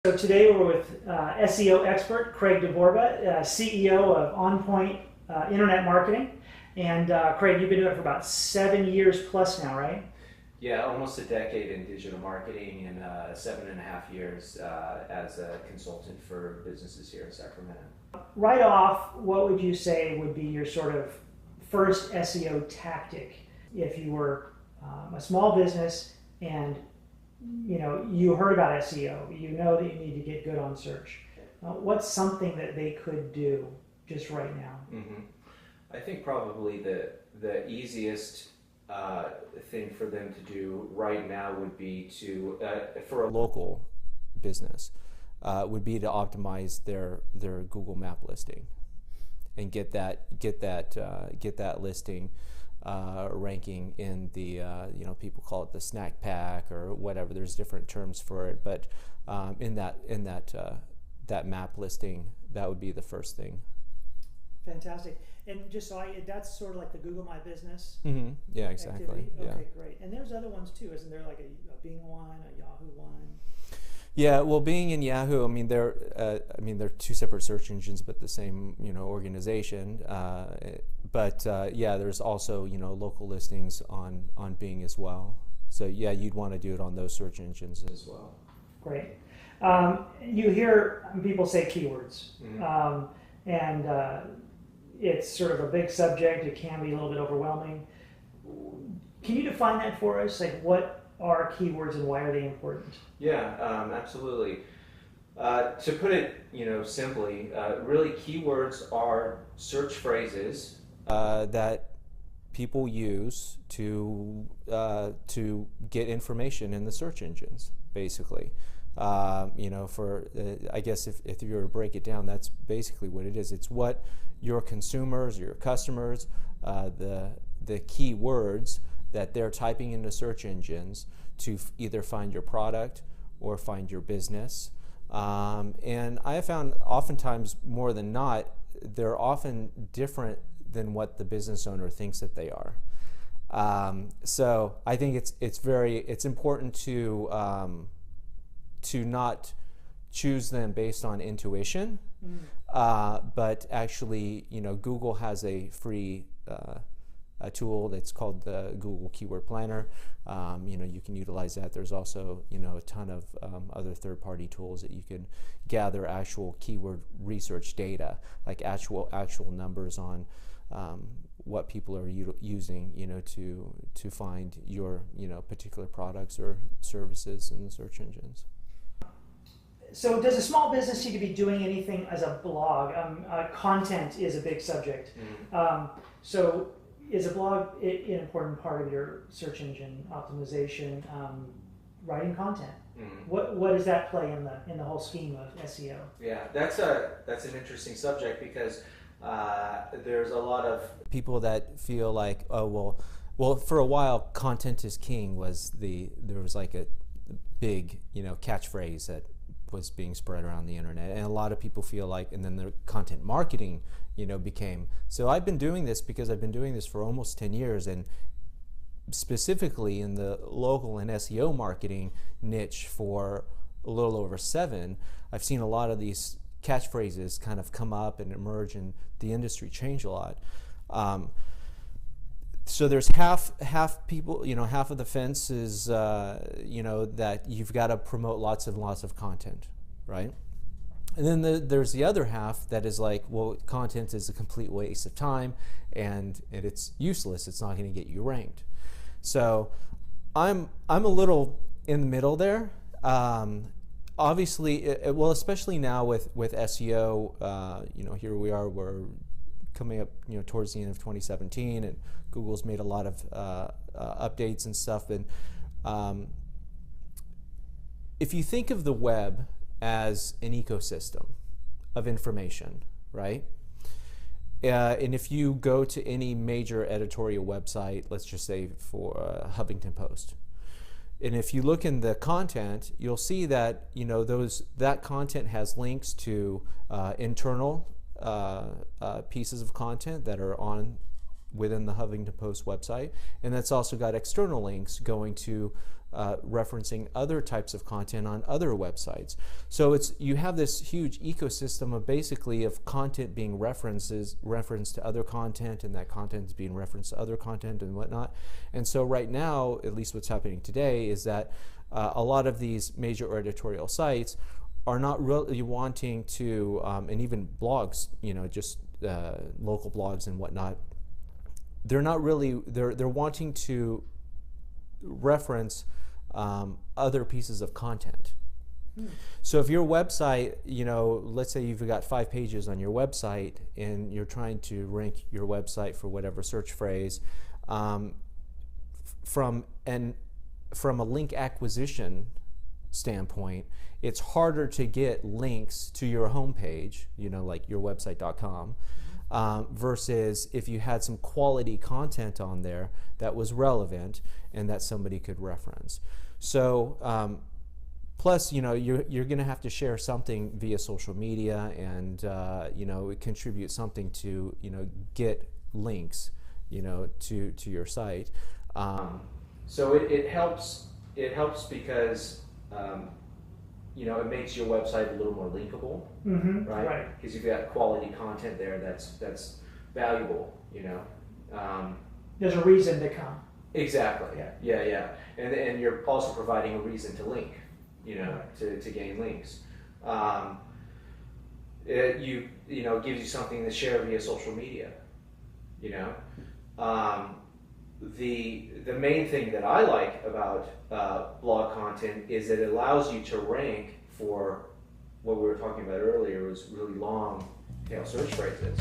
So today we're with SEO expert Craig DeVorba, CEO of OnPoint Internet Marketing. And Craig, you've been doing it for about 7 years plus now, right? Yeah, almost a decade in digital marketing and 7.5 years as a consultant for businesses here in Sacramento. Right off, what would you say would be your sort of first SEO tactic if you were a small business and you heard about SEO, you know that you need to get good on search. What's something that they could do just right now? Mm-hmm. I think probably the easiest thing for them to do right now would be to, for a local business, would be to optimize their Google Map listing and get that listing ranking in the people call it the snack pack or whatever. There's different terms for it, but in that map listing, that would be the first thing. Fantastic. And just so that's sort of like the Google My Business. Mm-hmm. Yeah, exactly. Activity. Okay, yeah. Great. And there's other ones too, isn't there? Like a Bing one, a Yahoo one. Yeah, well, Bing and Yahoo, they're two separate search engines, but the same organization. But there's also local listings on Bing as well. So yeah, you'd want to do it on those search engines as well. Great. You hear people say keywords, Mm-hmm. and it's sort of a big subject. It can be a little bit overwhelming. Can you define that for us? Like, what are keywords and why are they important? Yeah, absolutely. To put it, simply, really, keywords are search phrases that people use to get information in the search engines, basically. I guess if you were to break it down, that's basically what it is. It's what your consumers, your customers, the keywords that they're typing into search engines to either find your product or find your business. And I have found oftentimes, more than not, they're often different than what the business owner thinks that they are. So I think it's important to not choose them based on intuition, but actually, Google has a free a tool that's called the Google Keyword Planner. You can utilize that. There's also a ton of other third-party tools that you can gather actual keyword research data, like actual numbers on what people are using to find your particular products or services in the search engines. So does a small business need to be doing anything as a blog? Content is a big subject. So is a blog an important part of your search engine optimization, writing content? What does that play in the whole scheme of SEO? Yeah, that's an interesting subject because there's a lot of people that feel like, oh well, for a while, content is king there was like a big catchphrase that was being spread around the internet, and a lot of people feel like, and then the content marketing became. So I've been doing this because I've been doing this for almost 10 years, and specifically in the local and SEO marketing niche for a little over 7. I've seen a lot of these catchphrases kind of come up and emerge, and the industry change a lot. So there's half people, half of the fence is, that you've got to promote lots and lots of content, right? And then there's the other half that is like, well, content is a complete waste of time and it's useless. It's not going to get you ranked. So I'm a little in the middle there. Obviously, especially now with SEO, here we are, we're coming up towards the end of 2017, and Google's made a lot of updates and stuff. And if you think of the web as an ecosystem of information, right? And if you go to any major editorial website, let's just say for Huffington Post, and if you look in the content, you'll see that that content has links to internal pieces of content that are within the Huffington Post website, and that's also got external links going to referencing other types of content on other websites. So you have this huge ecosystem of basically of content being referenced to other content, and that content is being referenced to other content and whatnot. And so right now, at least what's happening today, is that a lot of these major editorial sites are not really wanting to, and even blogs, just local blogs and whatnot, they're not really, they're wanting to reference other pieces of content. So if your website, let's say you've got 5 pages on your website and you're trying to rank your website for whatever search phrase, from a link acquisition standpoint, it's harder to get links to your homepage, like yourwebsite.com, versus if you had some quality content on there that was relevant and that somebody could reference. So plus, you're going to have to share something via social media and contribute something to get links to your site. So it helps because it makes your website a little more linkable, right? Because you've got quality content there that's valuable, There's a reason to come. Exactly. Yeah. And you're also providing a reason to link, to gain links. It gives you something to share via social media, The main thing that I like about blog content is that it allows you to rank for what we were talking about earlier, was really long tail search phrases.